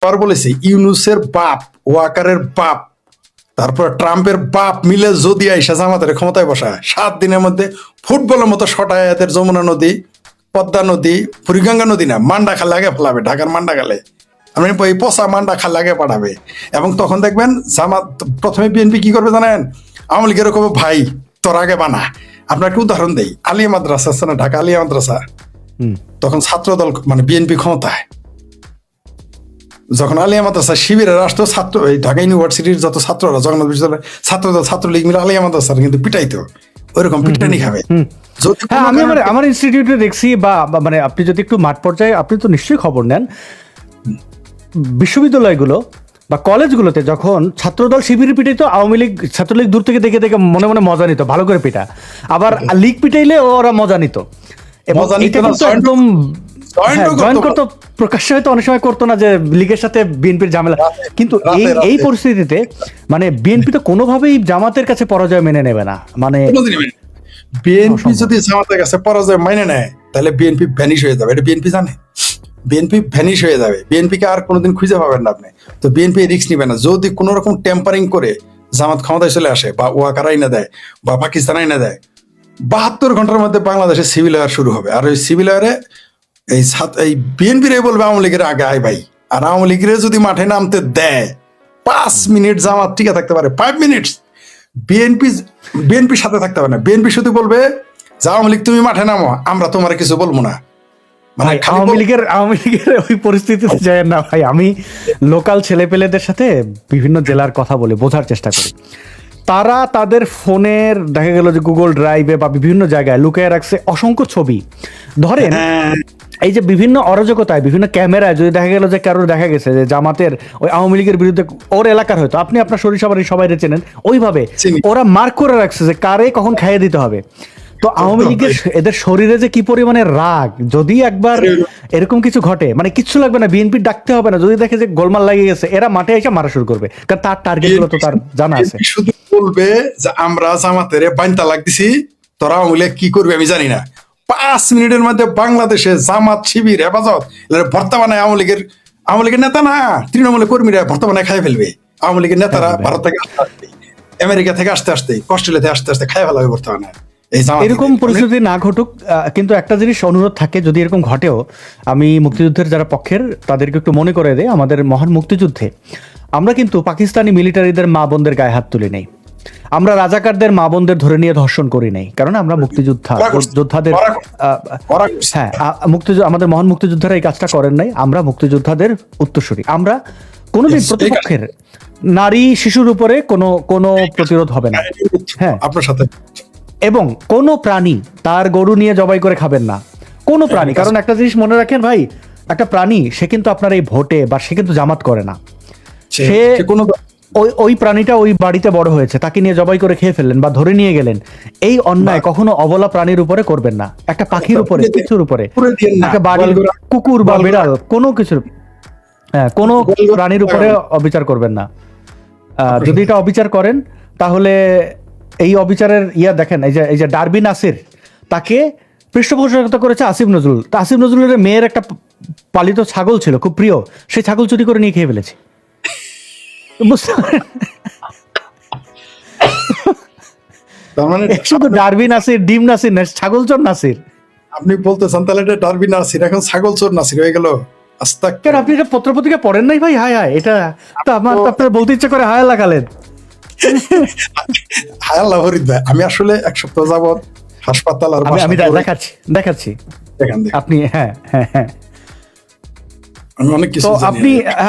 আবার বলেছি ইউনুসের বাপ, ওয়াকারের বাপ, তারপর ট্রাম্পের বাপ মিলে যদি আইসা জামাতের ক্ষমতায় বসায় 7 দিনের মধ্যে ফুটবলের মতো শটায় এদের যমুনা নদী, পদ্মা নদী, বুড়িগঙ্গা নদী না, মান্ডা খালে আগে ফেলাবে, ঢাকার মান্ডা খালে। আমি ওই পচা মান্ডা খালে আগে পাঠাবে। এবং তখন দেখবেন জামাত, প্রথমে বিএনপি কি করবে জানেন? আওয়ামী লীগের এরকম, ভাই তোর আগে বানা। আপনার একটা উদাহরণ দেই, আলিয়া মাদ্রাসা আছে না, ঢাকা আলিয়া মাদ্রাসা, তখন ছাত্রদল মানে বিএনপি ক্ষমতায়, যখন আলিয়া মাদ্রাসা শিবিরের রাষ্ট্র ছাত্র, এই ঢাকা ইউনিভার্সিটির যত ছাত্ররা, জগন্নাথ বিশ্ববিদ্যালয়ের ছাত্রদল, ছাত্রলীগ মিলে আলিয়া মাদ্রাসা কিন্তু পিটাইতো, ওইরকম পিটানি খাবে। হ্যাঁ, আমি আমার ইনস্টিটিউটে দেখছি, বা মানে আপনি যদি একটু মাঠ পর্যায়ে, আপনি তো নিশ্চয়ই খবর নেন, বিশ্ববিদ্যালয়গুলো বা কলেজগুলোতে যখন ছাত্রদল শিবির পিটাইতো, আওয়ামী লীগ ছাত্রলীগ দূর থেকে দেখে দেখে মনে মনে মজা নিত, ভালো করে পিটা। আবার লীগ পিটাইলে ওরা মজা নিত। এবং এটা কিন্তু একদম জয়েন করতো, প্রকাশ্যে হয়তো অনেক সময় করতো না যে লীগের সাথে বিএনপির ঝামেলা। কিন্তু এই পরিস্থিতিতে মানে বিএনপি তো কোনোভাবেই জামাতের কাছে পরাজয় মেনে নেবে না। মানে বিএনপি যদি জামাতের কাছে পরাজয় মেনে নেয়, তাহলে বিএনপি ভ্যানিশ হয়ে যাবে। এটা বিএনপি জানে, বিএনপি ভ্যানিশ হয়ে যাবে, বিএনপি কে আর কোনোদিন খুঁজে পাবেন না আপনি। তো বিএনপি রিস্ক নিবে না। যদি কোনো রকম টেম্পারিং করে জামাত ক্ষমতায় চলে আসে, বা ওয়াকার আইনা দেয়, বা পাকিস্তান আইনা দেয়, 72 ঘন্টার মধ্যে বাংলাদেশে সিভিল ওয়ার শুরু হবে। আর ওই সিভিল ওয়ারে এই বিএনপির বলবে আওয়ামী লীগের আগে আয় ভাই। আর আওয়ামী লীগের যদি মাঠে নামতে দেয়, 5 মিনিট জামাত টিকে থাকতে পারে, 5 মিনিট। বিএনপির সাথে থাকতে পারে না। বিএনপি শুধু বলবে যে আওয়ামী লীগ তুমি মাঠে নামো, আমরা তোমার কিছু বলবো না। মানে আওয়ামী লীগের ওই পরিস্থিতিতে যায় না ভাই। আমি লোকাল ছেলেপেলেদের সাথে বিভিন্ন জেলার কথা বলে বোঝার চেষ্টা করি। তারা তাদের ফোনের দেখা গেল যে গুগল ড্রাইভে বা বিভিন্ন জায়গায় লুকিয়ে রাখছে অসংখ্য ছবি। ধরেন এই যে বিভিন্ন অরাজকতায়, বিভিন্ন ক্যামেরায় যদি দেখা গেল যে কারোর দেখা গেছে যে জামাতের ওই আওয়ামী লীগের বিরুদ্ধে, ওর এলাকার হয়তো, আপনি আপনার সরিষাবাড়ি সবাই চেনেন, ওইভাবে ওরা মার্ক করে রাখছে যে কারে কখন খাইয়ে দিতে হবে। তো আওয়ামী লীগের এদের শরীরে যে কি পরিমাণে রাগ, যদি একবার এরকম কিছু ঘটে, মানে কিচ্ছু লাগবে না, বিএনপি ডাকতে হবে না, যদি দেখে যে গোলমাল লাগিয়ে গেছে, এরা মাঠে এসে মারা শুরু করবে, কারণ তার টার্গেট গুলো তো তার জানা আছে। শুধু বলবে যে আমরা জামাতের বাইনতা লাগতেছি, তোরা আওয়ামী লীগ কি করবে আমি জানি না। 5 মিনিটের মধ্যে বাংলাদেশে জামাত, শিবির, হেফাজত বর্তমানে আওয়ামী লীগের নেতা না, তৃণমূলের কর্মীরা বর্তমানে খাই ফেলবে। আওয়ামী লীগের নেতারা ভারত থেকে আসতে আসতে, আমেরিকা থেকে আসতে আসতে, অস্ট্রেলিয়া থেকে আসতে আসতে খাই ফেলা হবে বর্তমানে। এরকম পরিস্থিতি না ঘটুক, কিন্তু একটা জিনিস অনুরোধ থাকে, যদি এরকম ঘটেও, আমি মুক্তিযুদ্ধের যারা পক্ষের তাদেরকে একটু মনে করে দেয়, আমাদের মহান মুক্তিযুদ্ধে আমরা কিন্তু পাকিস্তানি মিলিটারিদের মা বোনদের গায়ে হাত তুলি নাই, আমরা রাজাকারদের মা বোনদের ধরে নিয়ে ধর্ষণ করি নাই, কারণ আমরা যোদ্ধাদের, হ্যাঁ, আমাদের মহান মুক্তিযোদ্ধারা এই কাজটা করেন নাই। আমরা মুক্তিযোদ্ধাদের উত্তরসূরি। আমরা কোনোদিন প্রতিপক্ষের নারী শিশুর উপরে কোনো প্রতিরোধ হবে না। হ্যাঁ, আপনার সাথে। এবং কোনো প্রাণী তার গরু নিয়ে জবাই করে খাবেন না, কোনো প্রাণী। কারণ একটা জিনিস মনে রাখেন ভাই, একটা প্রাণী সে কিন্তু আপনার এই ভোটে বা সে কিন্তু জামাত করে না, সে ওই প্রাণীটা ওই বাড়িতে বড় হয়েছে, তাকে নিয়ে জবাই করে খেয়ে ফেললেন বা ধরে নিয়ে গেলেন, এই অন্যায় কখনো অবলা প্রাণীর উপরে করবেন না। একটা পাখির উপরে, কিছুর উপরে, একটা বাড়ির কুকুর বা বিড়াল, কোনো কিছুর, কোনো প্রাণীর উপরে অবিচার করবেন না। যদি এটা অবিচার করেন, তাহলে এই অবিচারের দেখেন, এই যে ডারবি নাসির, তাকে পৃষ্ঠপোষকতা করেছে আসিফ নজরুল। তা আসিফ নজরুলের মেয়ের একটা পালিত ছাগল ছিল খুব প্রিয়, সেই ছাগল চুরি করে নিয়ে খেয়ে ফেলেছে। বুঝতে পারেন? শুধু ডারবি নাসির, ডিম নাসির না, ছাগল চোর নাসির। আপনি বলতে চান তাহলে এটা ডারবি নাসির এখন ছাগল চোর নাসির হয়ে গেল? কেন আপনি এটা পত্রপত্রিকা পড়েন নাই ভাই? হায় হায়, এটা তো আমার আপনার বলতে ইচ্ছা করে হায় লাগালেন। হায় আল্লাহ ফরিদ ভাই, আমি আসলে 1 সপ্তাহ যাবত হাসপাতাল আর আমি দেখাচ্ছি আপনি, হ্যাঁ, অনেক কিছু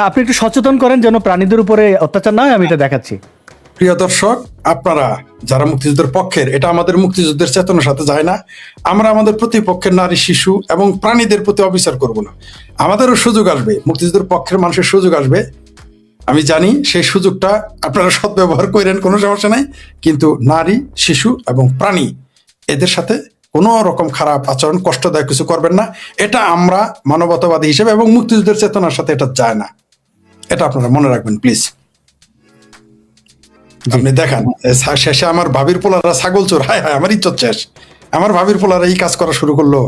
আপনি একটু সচেতন করেন যেন প্রাণীদের উপরে অত্যাচার না হয়, আমি এটা দেখাচ্ছি। প্রিয় দর্শক, আপনারা যারা মুক্তিযুদ্ধের পক্ষের, এটা আমাদের মুক্তিযুদ্ধের চেতনার সাথে যায় না। আমরা আমাদের প্রতিপক্ষের নারী, শিশু এবং প্রাণীদের প্রতি অবিচার করব না। আমাদেরও সুযোগ আসবে, মুক্তিযুদ্ধের পক্ষের মানুষের সুযোগ আসবে, আমি জানি। সেই সুযোগটা আপনারা সদ্ব্যবহার করেন, কোনো সমস্যা নাই। কিন্তু নারী, শিশু এবং প্রাণী, এদের সাথে কোনো রকম খারাপ আচরণ, কষ্টদায়ক কিছু করবেন না। এটা আমরা মানবতাবাদী হিসেবে এবং মুক্তিযুদ্ধের চেতনার সাথে এটা যায় না। এটা আপনারা মনে রাখবেন প্লিজ। আপনি দেখান শেষে আমার ভাবির পোলারা ছাগল চোর, হায় হায়, আমার ইজ্জত শেষ। আমার ভাবির পোলারা এই কাজ করা শুরু করলো,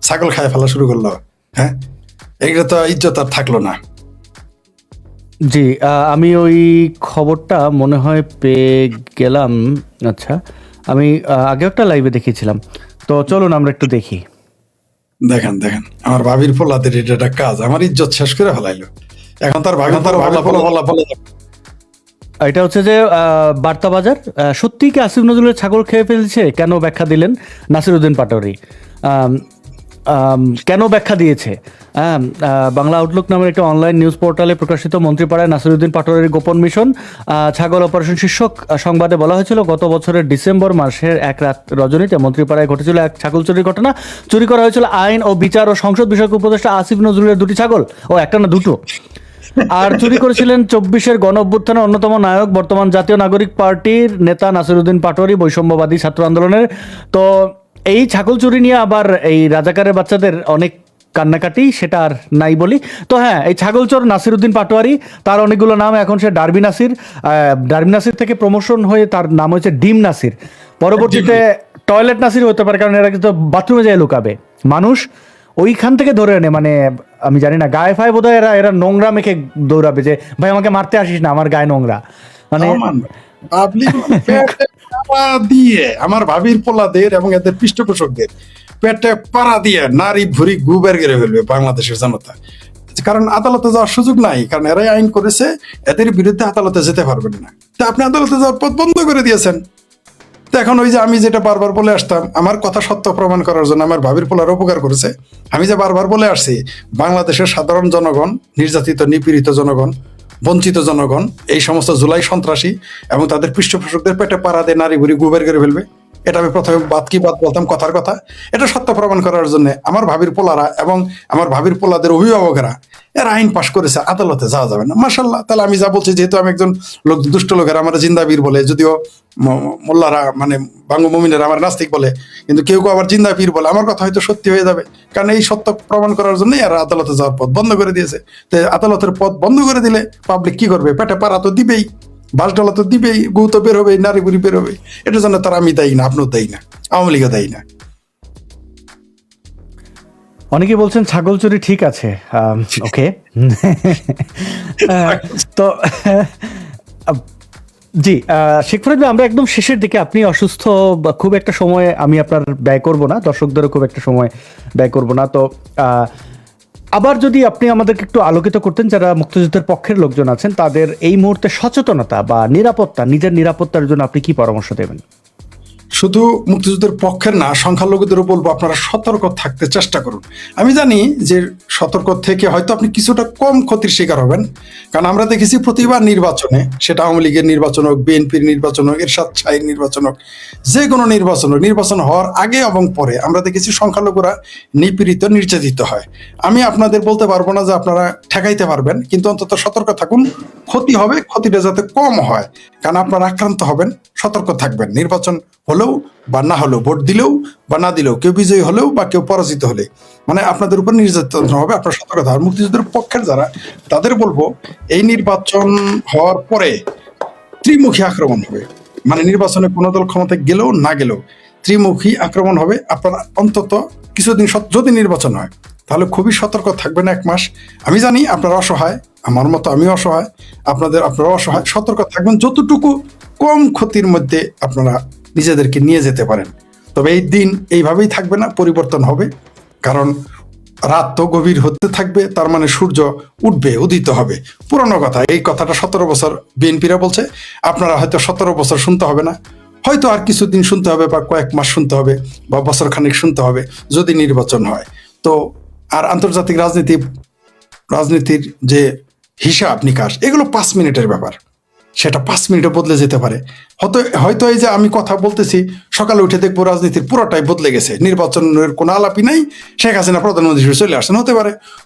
ছাগল খায় ফেলা শুরু করলো, হ্যাঁ, এগুলো তো ইজ্জত আর থাকলো না। জি, আমি ওই খবরটা মনে হয় পেয়ে গেলাম। আচ্ছা, আমি আগে একটা লাইভে দেখিয়েছিলাম, তো চলুন আমরা একটু দেখি। দেখেন দেখেন, আমার ভাবির পোলাদের এটা একটা কাজ, আমার ইজ্জত শেষ করে ফেলাইলো। এখন তার ভাবি বলা এটা হচ্ছে যে বার্তা বাজার, সত্যি কি আসিফ নজরুলের ছাগল খেয়ে ফেলছে, কেন ব্যাখ্যা দিলেন নাসিরউদ্দিন পাটোয়ারি। আম, আম, কেন ব্যাখ্যা দিয়েছে? বাংলা আউটলুক নামের একটা অনলাইন নিউজ পোর্টালে প্রকাশিত মন্ত্রীপাড়ায় নাসিরউদ্দিন পাটোয়ারির গোপন মিশন ছাগল অপারেশন শীর্ষক সংবাদে বলা হয়েছিল, গত বছরের ডিসেম্বর মাসের এক রাত রজনীতে মন্ত্রীপাড়ায় ঘটেছিল এক ছাগল চুরির ঘটনা। চুরি করা হয়েছিল আইন ও বিচার ও সংসদ বিষয়ক উপদেষ্টা আসিফ নজরুলের দুটি ছাগল, ও একটা না দুটো। আর চুরি করেছিলেন 24-এর গণ অভ্যুত্থানের অন্যতম নায়ক, বর্তমান জাতীয় নাগরিক পার্টির নেতা নাসিরউদ্দিন পাটোয়ারি, বৈষম্যবাদী ছাত্র আন্দোলনের। তো এই ছাগল চুরি নিয়ে আবার এই রাজাকারের বাচ্চাদের অনেক কান্নাকাটি, সেটা আর নাই বলি। তো হ্যাঁ, এই ছাগল চোর নাসিরউদ্দিন পাটোয়ারি, তার অনেকগুলো নাম, এখন সে ডারবি নাসির। ডারবি নাসির থেকে প্রমোশন হয়ে তার নাম হয়েছে ডিম নাসির। পরবর্তীতে টয়লেট নাসির হতে পারে, কারণ এরা কিন্তু বাথরুমে যায় লুকাবে মানুষ, ওইখান থেকে ধরে এনে, মানে আমি জানি না, গায়ে ফায়ে বোধহয় এরা এরা নোংরা মেখে দৌড়াবে যে ভাই আমাকে মারতে আসিস না, আমার গায়ে নোংরা, মানে দিয়ে আমার ভাবির পোলাদের এবং এদের পৃষ্ঠপোষকদের পেটে পাড়া দিয়ে নারী ভুরি গুবের গেড়ে ফেলবে বাংলাদেশের জনতা। কারণ আদালতে যাওয়ার সুযোগ নাই, কারণ এরাই আইন করেছে, এদের বিরুদ্ধে আদালতে যেতে পারবেন না। তা আপনি আদালতে যাওয়ার পথ বন্ধ করে দিয়েছেন। তো এখন ওই যে আমি যেটা বারবার বলে আসতাম, আমার কথা সত্য প্রমাণ করার জন্য আমার ভাবির পোলার উপকার করেছে। আমি যে বারবার বলে আসছি, বাংলাদেশের সাধারণ জনগণ, নির্যাতিত নিপীড়িত জনগণ, বঞ্চিত জনগণ, এই সমস্ত জুলাই সন্ত্রাসী এবং তাদের পৃষ্ঠপোষকদের পেটে পাড়া দিয়ে নারী বুড়ি গুবের করে ফেলবে। এটা আমি প্রথমে বাদ কি বাদ বলতাম, কথার কথা। এটা সত্য প্রমাণ করার জন্য আমার ভাবির পোলারা এবং আমার ভাবির পোলাদের অভিভাবকেরা এরা আইন পাশ করেছে, আদালতে যাওয়া যাবে না। মাশাল্লাহ, তাহলে আমি যা বলছি, যেহেতু আমি একজন লোক, দুষ্ট লোকের আমার জিন্দাবীর বলে, যদিও মোল্লারা মানে বাঙ্গু মুমিনের আমার নাস্তিক বলে, কিন্তু কেউ কেউ আবার জিন্দা পীর বলে, আমার কথা হয়তো সত্যি হয়ে যাবে। কারণ এই সত্য প্রমাণ করার জন্যই এরা আদালতে যাওয়ার পথ বন্ধ করে দিয়েছে। তো আদালতের পথ বন্ধ করে দিলে পাবলিক কি করবে? পেটে পাড়া তো দিবেই, বাস ডলা তো দিবেই, গু তো বের হবে, নারী বুড়ি বের হবে। এটার জন্য তারা আমি দায়ী না, আপনিও দায়ী না, আওয়ামী লীগও দায়ী না। অনেকে বলছেন ছাগল চুরি ঠিক আছে, ওকে। তো জি, শেখ ফরিদ ভাই, আমরা একদম শেষের দিকে, আপনি অসুস্থ, বা খুব একটা সময় আমি আপনার ব্যয় করব না, দর্শকদেরও খুব একটা সময় ব্যয় করব না। তো আবার যদি আপনি আমাদেরকে একটু আলোকিত করতেন, যারা মুক্তিযুদ্ধের পক্ষের লোকজন আছেন, তাদের এই মুহূর্তে সচেতনতা বা নিরাপত্তা, নিজের নিরাপত্তার জন্য আপনি কি পরামর্শ দেবেন? শুধু মুক্তিযুদ্ধের পক্ষের না, সংখ্যালঘুদেরও বলবো আপনারা সতর্ক থাকতে চেষ্টা করুন। আমি জানি যে সতর্ক থেকে হয়তো আপনি কিছুটা কম ক্ষতির শিকার হবেন, কারণ আমরা দেখেছি প্রতিবার নির্বাচনে, সেটা আওয়ামী লীগের নির্বাচন হোক, বিএনপির নির্বাচন হোক, এরশাদ শাহীর নির্বাচন হোক, যে কোনো নির্বাচন হোক, নির্বাচন হওয়ার আগে এবং পরে আমরা দেখেছি সংখ্যালঘুরা নিপীড়িত, নির্যাতিত হয়। আমি আপনাদের বলতে পারবো না যে আপনারা ঠেকাইতে পারবেন, কিন্তু অন্তত সতর্ক থাকুন। ক্ষতি হবে, ক্ষতিটা যাতে কম হয়, কারণ আপনারা আক্রান্ত হবেন। সতর্ক থাকবেন, নির্বাচন হলেও বা না হলেও, ভোট দিলেও বা না দিলেও, কেউ বিজয়ী হলেও বা কেউ পরাজিত হলে, মানে আপনাদের উপর নির্যাতন হবে, আপনার সতর্ক থাকুন। মুক্তিযুদ্ধের পক্ষের যারা, তাদের বলবো এই নির্বাচন হওয়ার পরে ত্রিমুখী আক্রমণ হবে। মানে নির্বাচনে কোনো দল ক্ষমতায় গেলেও না গেলেও ত্রিমুখী আক্রমণ হবে। আপনারা অন্তত কিছুদিন, যদি নির্বাচন হয়, তাহলে খুবই সতর্ক থাকবেন 1 মাস। আমি জানি আপনারা অসহায়, আমার মতো আমি অসহায়, আপনারা অসহায়। সতর্ক থাকবেন, যতটুকু কম ক্ষতির মধ্যে আপনারা নিজেদেরকে নিয়ে যেতে পারেন। তবে এই দিন এইভাবেই থাকবে না, পরিবর্তন হবে। কারণ রাত তো গভীর হতে থাকবে, তার মানে সূর্য উঠবে, উদিত হবে। পুরনো কথা, এই কথাটা 17 বছর বিএনপিরা বলছে, আপনারা হয়তো 17 বছর শুনতে হবে না, হয়তো আর কিছুদিন শুনতে হবে, বা কয়েক মাস শুনতে হবে, বা বছর খানিক শুনতে হবে, যদি নির্বাচন হয়। তো আর আন্তর্জাতিক রাজনীতির যে হিসাব নিকাশ, এগুলো 5 মিনিটের ব্যাপার, সেটা 5 মিনিটে বদলে যেতে পারে। হয়তো এই যে আমি কথা বলতেছি, সকালে উঠে দেখবো রাজনীতির পুরোটাই বদলে গেছে, নির্বাচনের কোনো আলাপই নাই, শেখ হাসিনা প্রধানমন্ত্রী হিসেবে চলে আসছেন।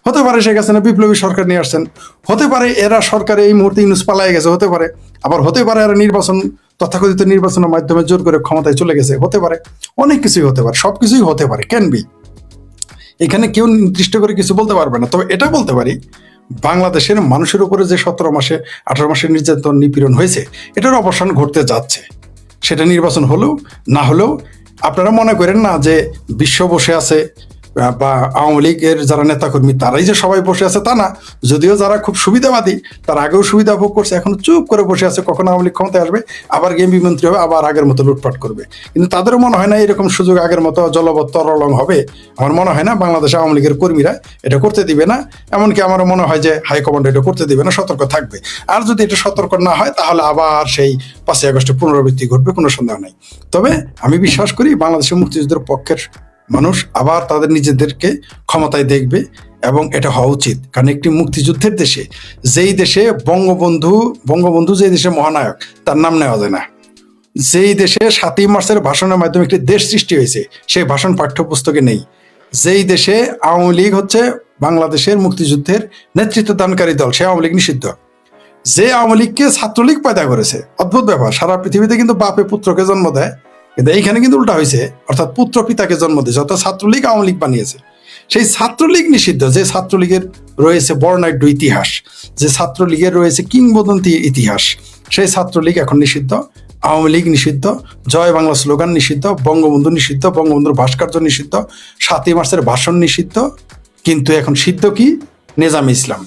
হতে পারে শেখ হাসিনা বিপ্লবী সরকার নিয়ে আসছেন, হতে পারে এরা সরকারে এই মুহূর্তে ইউনূস পালায় গেছে, হতে পারে এরা নির্বাচন, তথাকথিত নির্বাচনের মাধ্যমে জোর করে ক্ষমতায় চলে গেছে, হতে পারে, অনেক কিছুই হতে পারে, সবকিছুই হতে পারে, ক্যান বি। এখানে কেউ নির্দিষ্ট করে কিছু বলতে পারবে না। তবে এটা বলতে পারি, বাংলাদেশের মানুষের উপরে যে 18 মাসের নির্যাতন, নিপীড়ন হয়েছে, এটার অবসান ঘটতে যাচ্ছে। সেটা নির্বাচন হলেও না হলেও। আপনারা মনে করেন না যে বিশ্ব বসে আছে, বা আওয়ামী লীগের যারা নেতাকর্মী তারাই যে সবাই বসে আছে তা না, যদিও যারা খুব সুবিধাবাদী তারা আগেও সুবিধা ভোগ করছে, এখন চুপ করে বসে আছে কখন আওয়ামী লীগ ক্ষমতায় আসবে, আবার এমপি মন্ত্রী হবে, আবার আগের মতো লুটপাট করবে। কিন্তু তাদেরও মনে হয় না এরকম সুযোগ আগের মতো জলবৎ তরলং হবে। আমার মনে হয় না বাংলাদেশে আওয়ামী লীগের কর্মীরা এটা করতে দিবে না, এমনকি আমারও মনে হয় যে হাইকমান্ড এটা করতে দিবে না, সতর্ক থাকবে। আর যদি এটা সতর্ক না হয় তাহলে আবার সেই 5ই আগস্টের পুনরাবৃত্তি ঘটবে, কোনো সন্দেহ নাই। তবে আমি বিশ্বাস করি বাংলাদেশের মুক্তিযুদ্ধের পক্ষের মানুষ আবার তাদের নিজেদেরকে ক্ষমতায় দেখবে, এবং এটা হওয়া উচিত। কারণ একটি মুক্তিযুদ্ধের দেশে, যেই দেশে বঙ্গবন্ধু যেই দেশে মহানায়ক তার নাম নেওয়া যায় না, যেই দেশে 7ই মার্চের ভাষণের মাধ্যমে একটি দেশ সৃষ্টি হয়েছে সেই ভাষণ পাঠ্যপুস্তকে নেই, যেই দেশে আওয়ামী লীগ হচ্ছে বাংলাদেশের মুক্তিযুদ্ধের নেতৃত্ব দানকারী দল, সে আওয়ামী লীগ নিষিদ্ধ, যে আওয়ামী লীগকে ছাত্রলীগ পয়দা করেছে। অদ্ভুত ব্যাপার, সারা পৃথিবীতে কিন্তু বাপে পুত্রকে জন্ম দেয়, কিন্তু এইখানে কিন্তু উল্টা হয়েছে, অর্থাৎ পুত্র পিতাকে জন্ম দিয়েছে, অর্থাৎ ছাত্রলীগ আওয়ামী লীগ বানিয়েছে। সেই ছাত্রলীগ নিষিদ্ধ, যে ছাত্রলীগের রয়েছে বর্ণাঢ্য ইতিহাস, যে ছাত্রলীগের রয়েছে কিংবদন্তি ইতিহাস, সেই ছাত্রলীগ এখন নিষিদ্ধ, আওয়ামী লীগ নিষিদ্ধ, জয় বাংলা স্লোগান নিষিদ্ধ, বঙ্গবন্ধু নিষিদ্ধ, বঙ্গবন্ধুর ভাস্কর্য নিষিদ্ধ, 7ই মার্চের ভাষণ নিষিদ্ধ। কিন্তু এখন সিদ্ধ কি? নিজামে ইসলাম।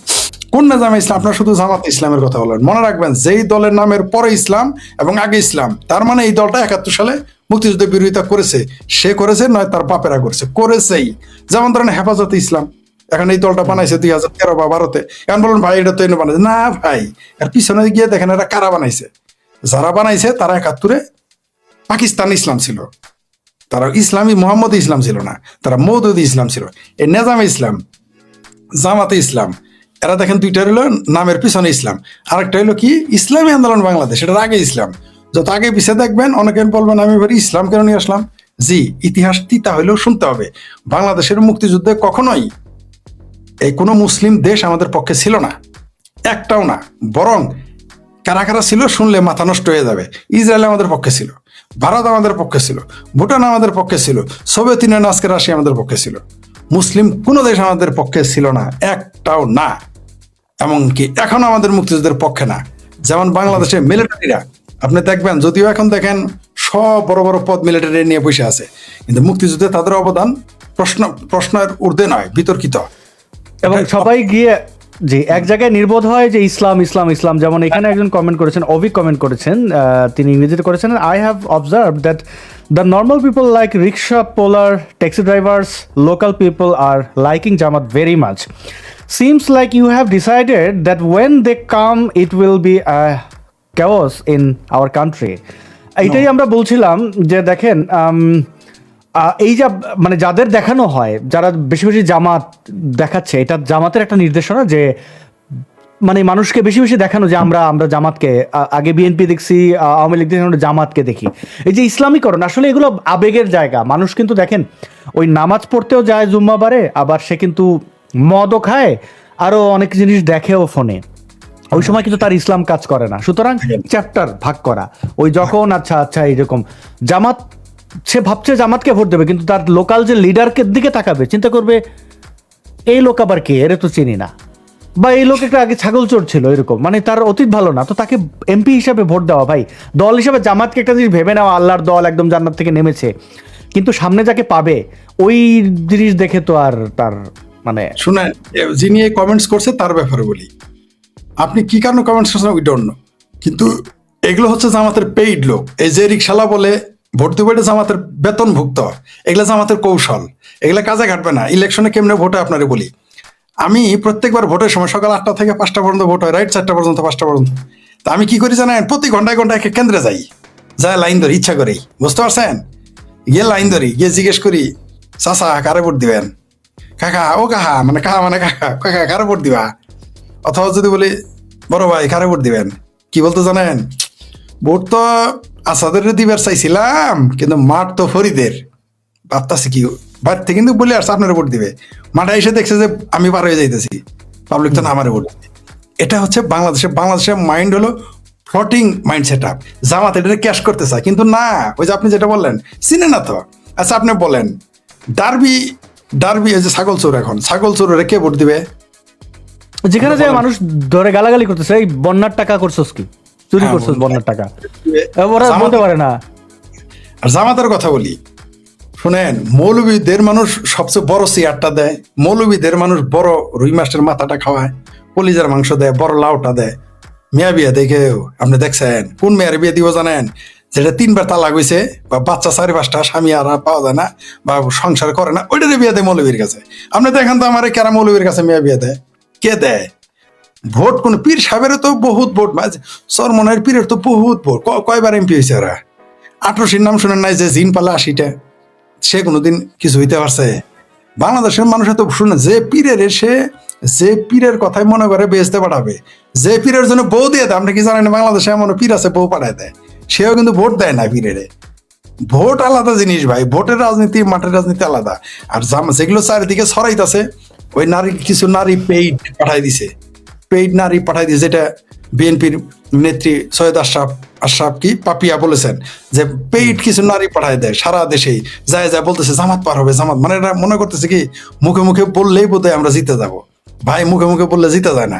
কোন নিজামে ইসলাম? আপনারা শুধু জামাত ইসলামের কথা বলেন। মনে রাখবেন, যেই দলের নামের পরে ইসলাম এবং আগে ইসলাম, তার মানে এই দলটা 71 সালে মুক্তিযুদ্ধের বিরোধিতা করেছে। সে করেছে নয় তার বাপেরা করেছেই। যেমন ধরেন হেফাজতে ইসলাম, এখন এই দলটা বানাইছে 2013 বা 12-তে। এখন বলুন ভাই এটা তো এনে বানাইছে না, ভাই এর পিছনে গিয়ে দেখেন এরা কারা বানাইছে। যারা বানাইছে তারা 71-এ পাকিস্তান ইসলাম ছিল, তারা ইসলামী মোহাম্মদ ইসলাম ছিল না, তারা মওদুদি ইসলাম ছিল। এই নেজামে ইসলাম, জামাতে ইসলাম, এরা দেখেন দুইটা হলো নামের পিছনে ইসলাম, আরেকটা হলো কি ইসলামী আন্দোলন বাংলাদেশ, এটার আগে ইসলাম। যত আগে পিছিয়ে দেখবেন অনেকে বলবেন আমি এবার ইসলাম কেন নিয়ে আসলাম। জি, ইতিহাস তিতা হইলেও শুনতে হবে। বাংলাদেশের মুক্তিযুদ্ধে কখনোই এই কোনো মুসলিম দেশ আমাদের পক্ষে ছিল না, একটাও না। বরং কারা কারা ছিল শুনলে মাথা নষ্ট হয়ে যাবে। ইসরায়েল আমাদের পক্ষে ছিল, ভারত আমাদের পক্ষে ছিল, ভুটান আমাদের পক্ষে ছিল, সোভিয়েত ইউনিয়ন আজকে রাশিয়া আমাদের পক্ষে ছিল। মুসলিম কোনো দেশ আমাদের পক্ষে ছিল না, একটাও না। এমনকি এখন আমাদের মুক্তিযুদ্ধের পক্ষে না। যেমন বাংলাদেশের মিলিটারিরা আপনি দেখবেন, যদিও এখন দেখেন সব বড় বড় পদ মিলিটারি নিয়ে বসে আছে, কিন্তু মুক্তিযুদ্ধে তাদের অবদান প্রশ্নের ঊর্ধ্বে নয়, বিতর্কিত। এবং সবাই গিয়ে জি এক জায়গায় নির্বোধ হয় যে ইসলাম ইসলাম ইসলাম। যেমন এখানে একজন কমেন্ট করেছেন, অভিক কমেন্ট করেছেন, তিনি ইংরেজিতে করেছেন, I have observe that the normal people like rickshaw, puller, taxi drivers, local people are liking Jamaat very much. Seems like you have decided that when they come it will be a chaos in our country. এইটাই আমরা বলছিলাম যে দেখেন এই যে মানে যাদের দেখানো হয়, যারা বেশি বেশি জামাত দেখাচ্ছে, এটা জামাতের একটা নির্দেশনা যে মানে মানুষকে বেশি বেশি দেখানো যে আমরা জামাতকে, আগে বিএনপি দেখছি, আওয়ামী লীগ দেখছি, জামাতকে দেখি। এই যে ইসলামীকরণ, আসলে এগুলো আবেগের জায়গা। মানুষ কিন্তু দেখেন ওই নামাজ পড়তেও যায় জুম্মাবারে, আবার সে কিন্তু মদও খায়, আরো অনেক জিনিস দেখেও ফোনে। ওই সময় কিন্তু তার ইসলাম কাজ করে না। সুতরাং চ্যাপ্টার ভাগ করা, ওই যখন আচ্ছা আচ্ছা এইরকম জামাত, সে ভাবছে জামাতকে ভোট দেবে, কিন্তু তার লোকাল যে লিডারকে দিকে তাকাবে, চিন্তা করবে এই লোক আবার কে, এর তো চিনি না, বা এই লোক একটা আগে ছাগল চোর ছিল, এরকম মানে তার অতীত ভালো না, তো তাকে এমপি হিসাবে ভোট দেওয়া। ভাই দল হিসাবে জামাতকে একটা জিনিস ভেবে নেওয়া, আল্লাহর দল একদম জান্নাত থেকে নেমেছে, কিন্তু সামনে যাকে পাবে ওই জিনিস দেখে তো আর তার মানে। শুনে যিনি এই কমেন্টস করছে তার ব্যাপারে বলি, আপনি কি কারণে কমেন্টস করছেন উই ডোন্ট নো, কিন্তু এগুলো হচ্ছে জামাতের পেইড লোক। এই যে রিক্সালা বলে ভোট দেবো, এটা জামাতের বেতনভুক্ত, এগুলা জামাতের কৌশল, এগুলা কাজে ঘাটবে না। ইলেকশনে কেমনে ভোটে আপনারে বলি, আমি প্রত্যেকবার ভোটের সময় সকাল 8টা থেকে 5টা পর্যন্ত ভোট হয়, রাইট 4টা পর্যন্ত 5টা পর্যন্ত। তা আমি কি করি জানেন, প্রতি ঘন্টায় ঘন্টায় এক কেন্দ্রে যাই, যায় লাইন ধরি ইচ্ছা করেই, বুঝতে পারছেন, গিয়ে লাইন ধরি, গিয়ে জিজ্ঞেস করি চাচা কারে ভোট দিবেন, কাকা ও কাহা মানে কাহা মানে কাকা, কাকা কারে ভোট দিবা, অথবা যদি বলি বড় ভাই কারে ভোট দিবেন, কি বলতে জানেন, ভোট তো আসাদের দিবার চাইছিলাম, কিন্তু মাঠ তো ফরিদের, ভাবতাছি কি বাড়িতে কিন্তু বলে আসছে আপনারা ভোট দিবে, মাঠে এসে দেখছে যে আমি পার হয়ে যাইতেছি, পাবলিক তো না আমারে ভোট দিবে। এটা হচ্ছে বাংলাদেশের মাইন্ড হলো ফ্লোটিং মাইন্ড সেট আপ। জামাত এটা ক্যাশ করতে চায়, কিন্তু না, ওই যে আপনি যেটা বললেন চিনে না তো। আচ্ছা আপনি বলেন ডারবি এই যে ছাগল চোর, এখন ছাগল চোরে কে ভোট দিবে? যেখানে যে মানুষ ধরে গালাগালি করতেছে, এই বন্যার টাকা করছস কি, চুরি করছস বন্যার টাকা, ওরা বলতে পারে না। আর জামাতের কথা বলি, শুনেন, মৌলবীদের মানুষ সবচেয়ে বড় চেয়ারটা দেয়, মৌলবীদের মানুষ বড় রুই মাছের মাথাটা খাওয়ায়, কলিজার মাংস দেয়, বড় লাউটা দেয়। মেয়া বিয়া দেখেও আপনি দেখছেন কোন মেয়ের বিয়ে দিব জানেন? যেটা 3বার তালাক হইছে বা বাচ্চা 4-5টা, স্বামী আর পাওয়া যায় না বা সংসার করে না, ওইটারে বিয়ে দেয় মৌলবীর কাছে। আপনি দেখেন তো আমার কেরা মৌলবীর কাছে মেয়া বিয়ে দেয়? কে দেয়? ভোট কোন পীর সাহেবেরও তো বহুত ভোট, চরমনের পীরের তো বহুত ভোট। কয়বার এমপি হয়েছে ওরা? 18 নাম শুনেন নাই যে জিন পালে 80টা? সে কোনোদিন কিছু হইতে পারছে? বাংলাদেশের মানুষের তো শুনে যে পীরের এসে, যে পীরের কথাই মনে করে বেচতে পাঠাবে, যে পীরের জন্য বউ দিয়ে দেয়। আপনি কি জানেন বাংলাদেশে এমন পীর আছে বউ পাঠায় দেয়? সেও কিন্তু ভোট দেয় না পীরের। ভোট আলাদা জিনিস ভাই, ভোটের রাজনীতি মাঠের রাজনীতি আলাদা। আর যেগুলো চারিদিকে ছড়াইতেছে, ওই নারী, কিছু নারী পেইড পাঠাই দিছে, পেইড নারী পাঠাই দিছে, যেটা বিএনপির নেত্রী সৈয়দ আশরাফ কি পাপিয়া বলেছেন যে পেইড কিছু নারী পাঠায় দেয় সারা দেশেই, যায় যায় বলতেছে জামাত পার হবে, জামাত। মানে এরা মনে করতেছে কি মুখে মুখে বললেই বোধহয় আমরা জিতে যাব। ভাই মুখে মুখে বললে জিতে যায় না।